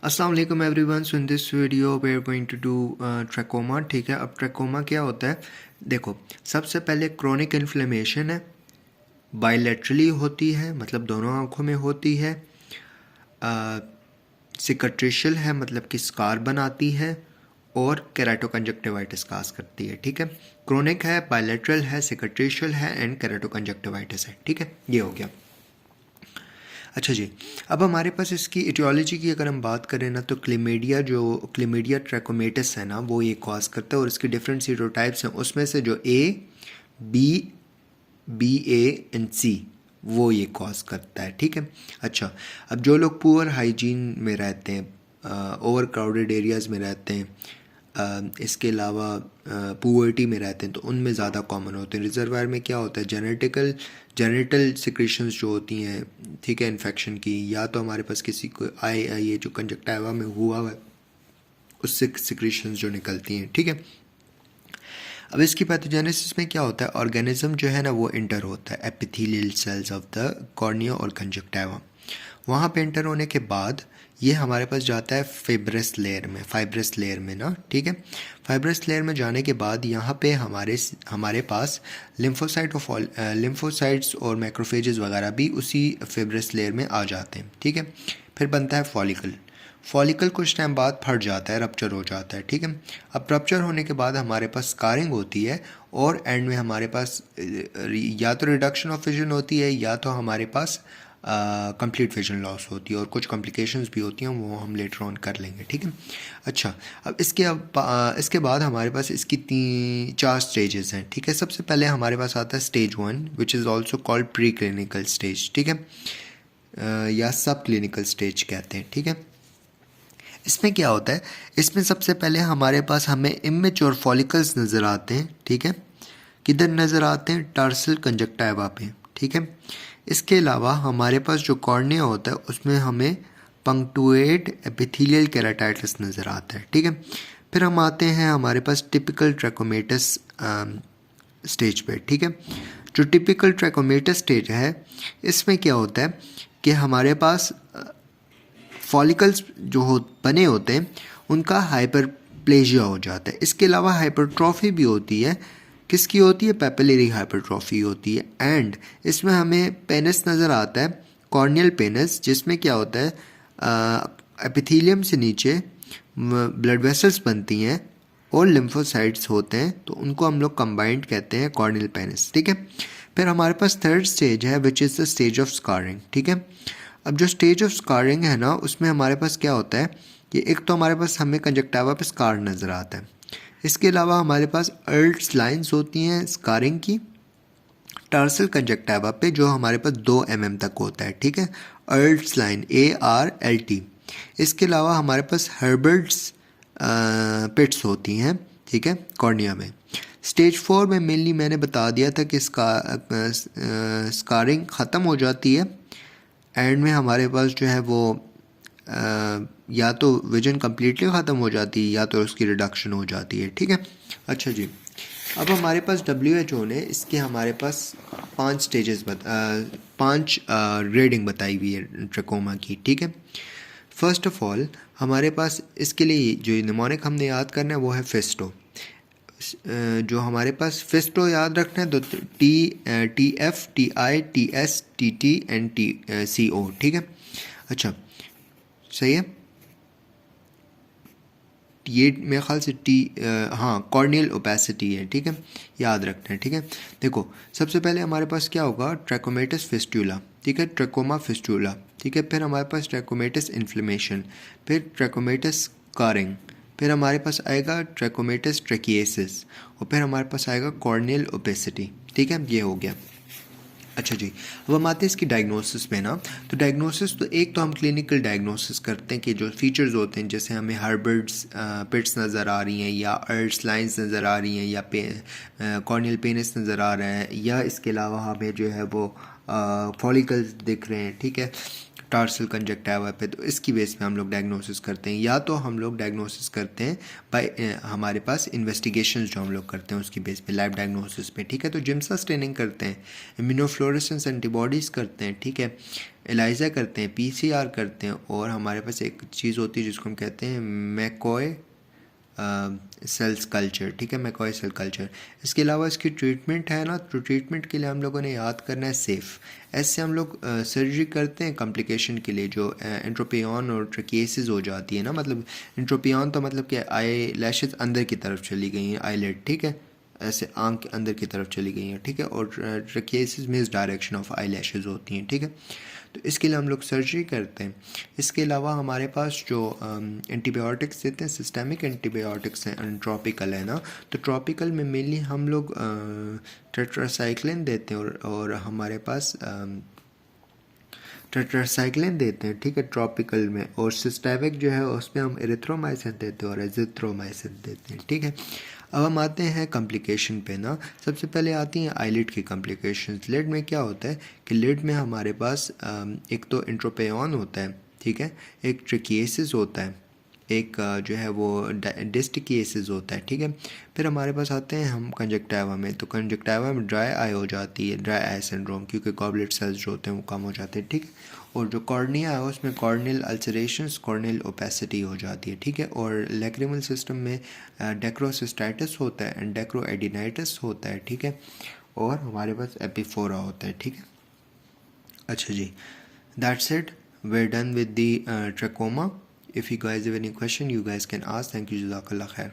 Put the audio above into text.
अस्सलाम वालेकुम everyone. So in this video we are going to do trachoma. ठीक है, अब ट्रैकोमा क्या होता है? देखो, सबसे पहले क्रोनिक इन्फ्लेमेशन है, बायलैटरली होती है, मतलब दोनों आँखों में होती है। सिकट्रिशियल है, मतलब कि स्कार बनाती है, और केराटोकंजक्टिवाइटिस काज करती है। ठीक है, क्रोनिक है, बायलैटरल है, सिकट्रिशियल है एंड केराटोकंजक्टिवाइटिस है। ठीक है, ये हो गया। अच्छा जी, अब हमारे पास इसकी इटियोलॉजी की अगर हम बात करें ना, तो क्लेमीडिया ट्रैकोमेटिस है ना, वो ये कॉज करता है, और इसकी डिफरेंट सीरोटाइप्स हैं। उसमें से जो बी ए एंड सी, वो ये कॉज करता है। ठीक है, अच्छा, अब जो लोग पुअर हाइजीन में रहते हैं, ओवर क्राउडेड एरियाज़ में रहते हैं, इसके अलावा पुअर्टी में रहते हैं, तो उनमें ज़्यादा कॉमन होते हैं। रिजर्वायर में क्या होता है, जेनेटल सिक्रेशंस जो होती हैं, ठीक है, इन्फेक्शन की, या तो हमारे पास किसी को ये जो कंजक्टिवा में हुआ है उससे सिक्रेशंस जो निकलती हैं। ठीक है, अब इसकी पैथोजेनेसिस में क्या होता है, ऑर्गेनिज्म जो है ना वो इंटर होता है epithelial cells of the cornea और कंजक्टिवा। वहाँ पे इंटर होने के बाद ये हमारे पास जाता है फाइब्रस लेयर में ना। ठीक है, फाइब्रस लेयर में जाने के बाद यहाँ पे हमारे पास लिम्फोसाइट्स और मैक्रोफेजेस वगैरह भी उसी फाइब्रस लेयर में आ जाते हैं। ठीक है, फिर बनता है फॉलिकल कुछ टाइम बाद फट जाता है, रप्चर हो जाता है। ठीक है, अब रप्चर होने के बाद हमारे पास स्कारिंग होती है, और एंड में हमारे पास या तो रिडक्शन ऑफ विजन होती है, या तो हमारे पास कंप्लीट विजन लॉस होती है, और कुछ कॉम्प्लिकेशंस भी होती हैं, वो हम लेटर ऑन कर लेंगे। ठीक है, अच्छा, अब इसके बाद हमारे पास इसकी 4 स्टेजेस हैं। ठीक है, सबसे पहले हमारे पास आता है stage 1, which is also called pre clinical stage. ठीक है, या सब क्लिनिकल स्टेज कहते हैं। ठीक है, इसमें क्या होता है, इसमें सबसे पहले हमारे पास हमें इमेच्योर फॉलिकल्स नज़र आते हैं। ठीक है, किधर नज़र आते हैं, टार्सल कंजक्टिवा पे। ठीक है, इसके अलावा हमारे पास जो कॉर्निया होता है उसमें हमें पंक्टुएट एपिथेलियल केराटाइटिस नज़र आता है। ठीक है, फिर हम आते हैं हमारे पास टिपिकल ट्रैकोमेटिस स्टेज पे। ठीक है, जो टिपिकल ट्रैकोमेटिस स्टेज है, इसमें क्या होता है कि हमारे पास फॉलिकल्स जो बने होते हैं उनका हाइपरप्लेजिया हो जाता है। इसके अलावा हाइपरट्रॉफी भी होती है। किसकी होती है, पेपिलरी हाइपरट्रॉफी होती है। एंड इसमें हमें पेनिस नज़र आता है, कॉर्नियल पेनिस, जिसमें क्या होता है, एपिथेलियम से नीचे ब्लड वेसल्स बनती हैं और लिम्फोसाइट्स होते हैं, तो उनको हम लोग कंबाइंड कहते हैं कॉर्नियल पेनिस। ठीक है, फिर हमारे पास थर्ड स्टेज है, which is the stage of scarring. ठीक है, अब जो स्टेज ऑफ स्कारिंग है ना, उसमें हमारे पास क्या होता है कि एक तो हमारे पास हमें कंजक्टिवा पे स्कार नज़र आता है। इसके अलावा हमारे पास अर्ट्स लाइंस होती हैं स्कारिंग की टार्सल कंजक्टिवा पे, जो हमारे पास 2 mm तक होता है। ठीक है, अर्ट्स लाइन ARLT। इसके अलावा हमारे पास हर्बर्ट्स पिट्स होती हैं। ठीक है, कॉर्निया में। स्टेज 4 में मेनली मैंने बता दिया था कि स्कारिंग ख़त्म हो जाती है, एंड में हमारे पास जो है वो या तो विजन कम्प्लीटली ख़त्म हो जाती है, या तो उसकी रिडक्शन हो जाती है। ठीक है, अच्छा जी, अब हमारे पास WHO ने इसके हमारे पास 5 स्टेजेस 5 ग्रेडिंग बताई हुई है ट्रकोमा की। ठीक है, फर्स्ट ऑफ ऑल हमारे पास इसके लिए जो निमोनिक हमने याद करना है वो है फिस्टो। जो हमारे पास फिस्टो याद रखना है, तो TF TI TS TT and CO। ठीक है, अच्छा, सही है, ये मेरे ख्याल से हाँ, कॉर्नियल ओपेसिटी है। ठीक है, याद रखना है। ठीक है, देखो, सबसे पहले हमारे पास क्या होगा, ट्रैकोमेटिस फिस्टुला। ठीक है, ट्रैकोमा फिस्टुला। ठीक है, फिर हमारे पास ट्रैकोमेटिस इन्फ्लेमेशन, फिर ट्रैकोमेटिस स्कारिंग, फिर हमारे पास आएगा ट्रैकोमेटिस ट्रैकिएसिस, और फिर हमारे पास आएगा कॉर्नियल ओपेसिटी। ठीक है, ये हो गया। अच्छा जी, अब हम आते हैं इसकी डायग्नोसिस पे ना। तो डायग्नोसिस तो एक तो हम क्लिनिकल डायग्नोसिस करते हैं कि जो फीचर्स होते हैं, जैसे हमें हर्बर्ट्स पिट्स नज़र आ रही हैं, या अर्ट्स लाइंस नज़र आ रही हैं, या कॉर्नियल पेनिस नज़र आ रहा है, या इसके अलावा हमें जो है वो फॉलिकल्स दिख रहे हैं। ठीक है, टार्सल कंजक्टिवा पे, तो इसकी बेस पे हम लोग डायग्नोसिस करते हैं। या तो हम लोग डायग्नोसिस करते हैं बाय हमारे पास इन्वेस्टिगेशंस जो हम लोग करते हैं उसकी बेस पे, लैब डायग्नोसिस पे, ठीक है। तो जिम्सा स्टेनिंग करते हैं, इम्यूनोफ्लोरेसेंस एंटीबॉडीज़ करते हैं, ठीक है, एलाइजा करते हैं, पीसीआर करते हैं, और हमारे पास एक चीज़ होती है जिसको हम कहते हैं मैकॉय सेल्स कल्चर, ठीक है, मैकॉय सेल कल्चर। इसके अलावा इसकी ट्रीटमेंट है ना, तो ट्रीटमेंट के लिए हम लोगों ने याद करना है सेफ़। ऐसे हम लोग सर्जरी करते हैं कॉम्प्लिकेशन के लिए, जो एंट्रोपियन और ट्रकिएसिस हो जाती है ना, मतलब एंट्रोपियन तो मतलब कि आई लैशेज अंदर की तरफ चली गई हैं, आईलेट, ठीक है, ऐसे आंख के अंदर की तरफ चली गई हैं, ठीक है, और trichiasis misdirection of eyelashes होती हैं, ठीक है। तो इसके लिए हम लोग सर्जरी करते हैं। इसके अलावा हमारे पास जो एंटीबायोटिक्स देते हैं, सिस्टेमिक एंटीबायोटिक्स हैं, ट्रॉपिकल है ना, तो ट्रॉपिकल में मेनली हम लोग टेट्रासाइक्लिन देते हैं, और हमारे पास टेट्रासाइक्लिन देते हैं, ठीक है, ट्रॉपिकल में। और सिस्टेमिक जो है उसमें हम एरिथ्रोमाइसिन देते हैं और एजिथ्रोमाइसिन देते हैं, ठीक है। अब हम आते हैं कॉम्प्लिकेशन पे ना। सबसे पहले आती हैं आईलिड की कॉम्प्लिकेशंस। लिड में क्या होता है कि लिड में हमारे पास एक तो इंट्रोपियन होता है, ठीक है, एक ट्रिकिएसिस होता है, एक जो है वो डिस्टिकिएसिस होता है, ठीक है। फिर हमारे पास आते हैं हम कंजक्टिवा में, तो कंजक्टिवा में ड्राई आई हो जाती है, ड्राई आई सिंड्रोम, क्योंकि गॉबलेट सेल्स जो होते हैं वो कम हो जाते हैं, ठीक है। और जो कॉर्निया है उसमें कॉर्नियल अल्सरेशंस, कॉर्नियल ओपेसिटी हो जाती है, ठीक है। और लैक्रिमल सिस्टम में डेक्रोसिस्टाइटिस होता है एंड डेक्रोएडिनाइटिस होता है, ठीक है। और हमारे पास एपिफोरा होता है, ठीक है। अच्छा जी, that's it, we're done with the trachoma. If you guys have any question, you guys can ask. Thank you, jazakallah khair.